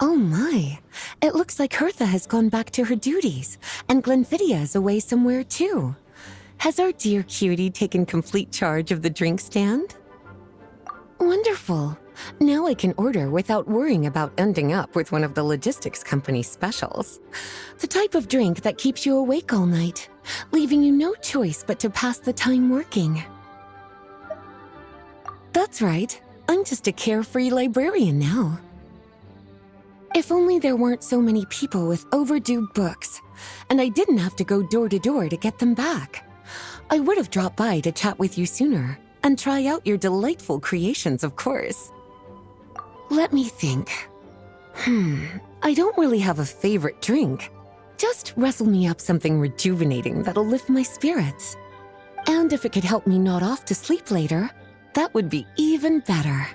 Oh my, it looks like Hertha has gone back to her duties, and Glenfidia is away somewhere too. Has our dear cutie taken complete charge of the drink stand? Wonderful. Now I can order without worrying about ending up with one of the logistics company's specials. The type of drink that keeps you awake all night, leaving you no choice but to pass the time working. That's right. I'm just a carefree librarian now. If only there weren't so many people with overdue books, and I didn't have to go door to door to get them back. I would have dropped by to chat with you sooner and try out your delightful creations, of course. Let me think. I don't really have a favorite drink. Just wrestle me up something rejuvenating that'll lift my spirits. And if it could help me nod off to sleep later, that would be even better.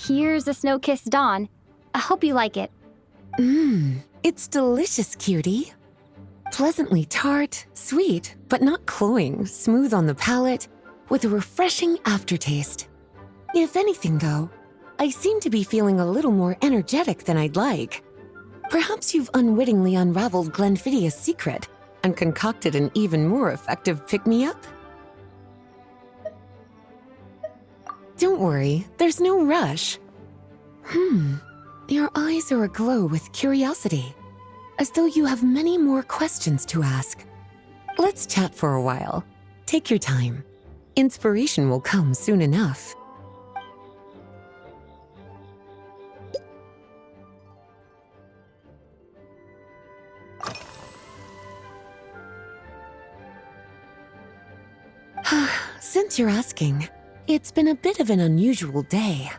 Here's a snow-kissed dawn. I hope you like it. It's delicious, cutie. Pleasantly tart, sweet, but not cloying, smooth on the palate, with a refreshing aftertaste. If anything, though, I seem to be feeling a little more energetic than I'd like. Perhaps you've unwittingly unraveled Glenfidia's secret and concocted an even more effective pick-me-up? Don't worry, there's no rush. Your eyes are aglow with curiosity, as though you have many more questions to ask. Let's chat for a while. Take your time. Inspiration will come soon enough. Since you're asking, it's been a bit of an unusual day.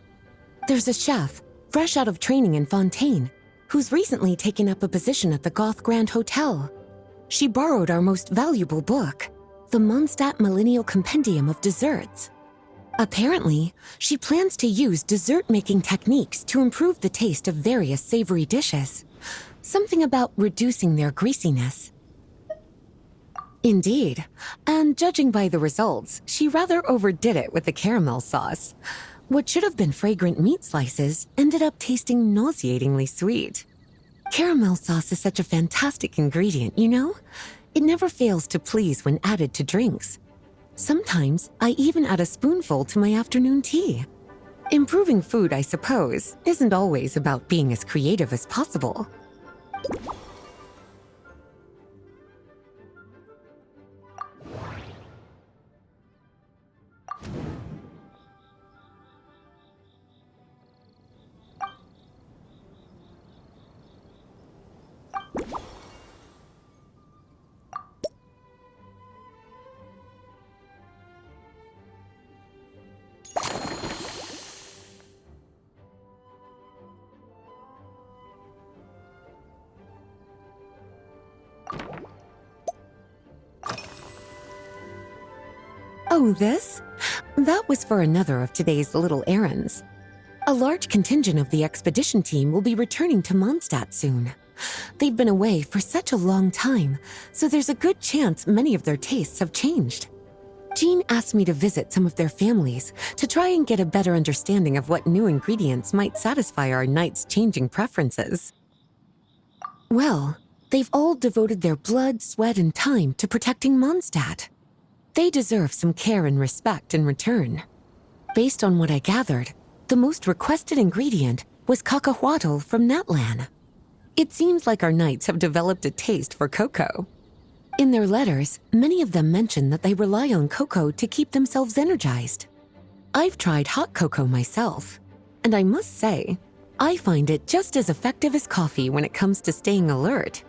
There's a chef, fresh out of training in Fontaine, who's recently taken up a position at the Goth Grand Hotel. She borrowed our most valuable book, the Mondstadt Millennial Compendium of Desserts. Apparently, she plans to use dessert-making techniques to improve the taste of various savory dishes. Something about reducing their greasiness. Indeed, and judging by the results, she rather overdid it with the caramel sauce. What should have been fragrant meat slices ended up tasting nauseatingly sweet. Caramel sauce is such a fantastic ingredient, you know? It never fails to please when added to drinks. Sometimes I even add a spoonful to my afternoon tea. Improving food, I suppose, isn't always about being as creative as possible. Oh, this? That was for another of today's little errands. A large contingent of the expedition team will be returning to Mondstadt soon. They've been away for such a long time, so there's a good chance many of their tastes have changed. Jean asked me to visit some of their families to try and get a better understanding of what new ingredients might satisfy our knights' changing preferences. Well, they've all devoted their blood, sweat, and time to protecting Mondstadt. They deserve some care and respect in return. Based on what I gathered, the most requested ingredient was cacahuatl from Natlan. It seems like our knights have developed a taste for cocoa. In their letters, many of them mention that they rely on cocoa to keep themselves energized. I've tried hot cocoa myself, and I must say, I find it just as effective as coffee when it comes to staying alert.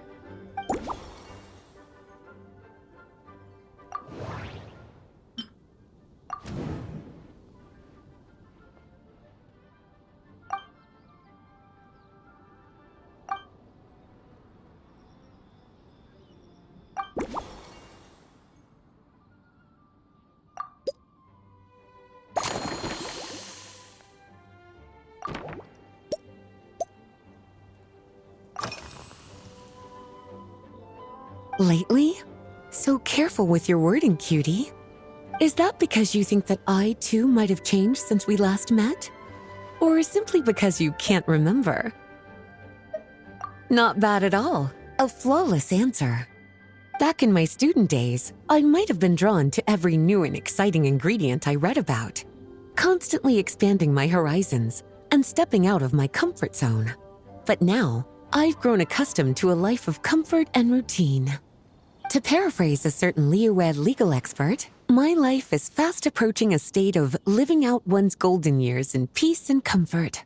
Lately? So careful with your wording, cutie. Is that because you think that I, too, might have changed since we last met? Or simply because you can't remember? Not bad at all. A flawless answer. Back in my student days, I might have been drawn to every new and exciting ingredient I read about, constantly expanding my horizons and stepping out of my comfort zone. But now, I've grown accustomed to a life of comfort and routine. To paraphrase a certain Leowed legal expert, my life is fast approaching a state of living out one's golden years in peace and comfort.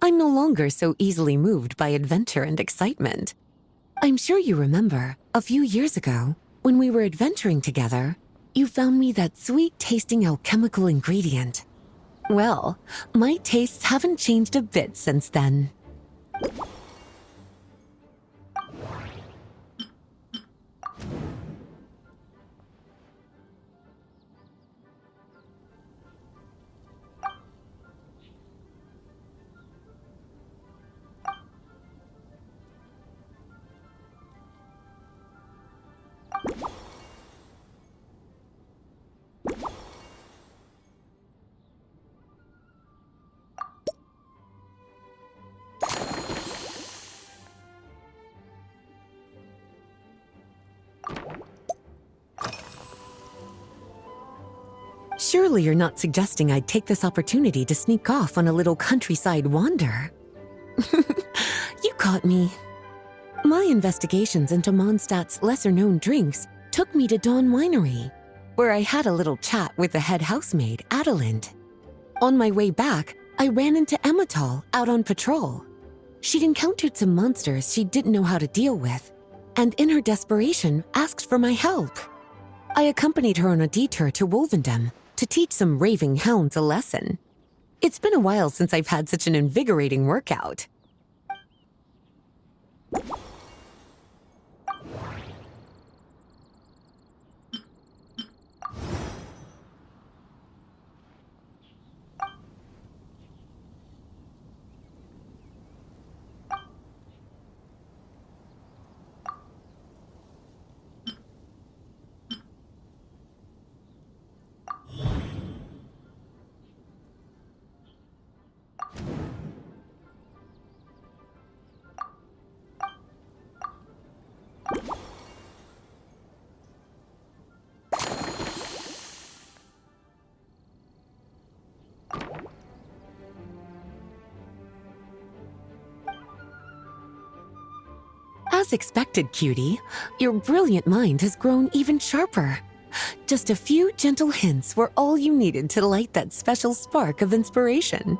I'm no longer so easily moved by adventure and excitement. I'm sure you remember, a few years ago, when we were adventuring together, you found me that sweet-tasting alchemical ingredient. Well, my tastes haven't changed a bit since then. Surely you're not suggesting I'd take this opportunity to sneak off on a little countryside wander. You caught me. My investigations into Mondstadt's lesser-known drinks took me to Dawn Winery, where I had a little chat with the head housemaid, Adelind. On my way back, I ran into Emmetall out on patrol. She'd encountered some monsters she didn't know how to deal with, and in her desperation, asked for my help. I accompanied her on a detour to Wolvendom to teach some raving hounds a lesson. It's been a while since I've had such an invigorating workout. As expected, cutie, your brilliant mind has grown even sharper. Just a few gentle hints were all you needed to light that special spark of inspiration.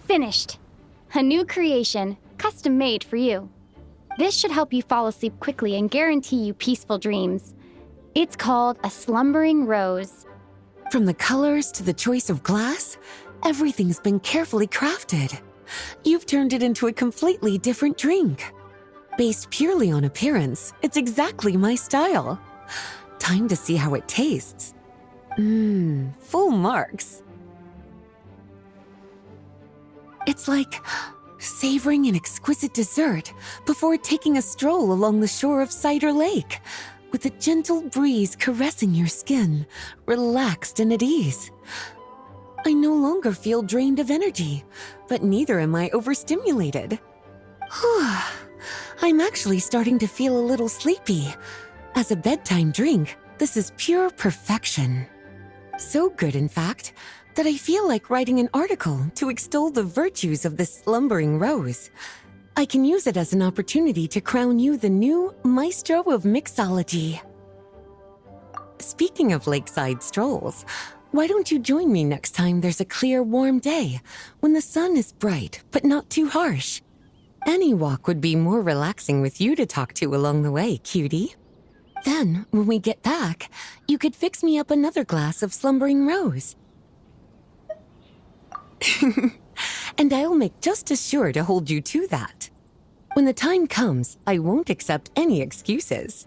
Finished. A new creation, custom made for you. This should help you fall asleep quickly and guarantee you peaceful dreams. It's called a slumbering rose. From the colors to the choice of glass, everything's been carefully crafted. You've turned it into a completely different drink. Based purely on appearance, it's exactly my style. Time to see how it tastes. Full marks. It's like savoring an exquisite dessert before taking a stroll along the shore of Cider Lake, with a gentle breeze caressing your skin, relaxed and at ease. I no longer feel drained of energy, but neither am I overstimulated. I'm actually starting to feel a little sleepy. As a bedtime drink, this is pure perfection. So good, in fact, that I feel like writing an article to extol the virtues of this slumbering rose. I can use it as an opportunity to crown you the new maestro of mixology. Speaking of lakeside strolls, why don't you join me next time there's a clear, warm day, when the sun is bright but not too harsh? Any walk would be more relaxing with you to talk to along the way, cutie. Then, when we get back, you could fix me up another glass of slumbering rose. And I'll make just as sure to hold you to that. When the time comes, I won't accept any excuses.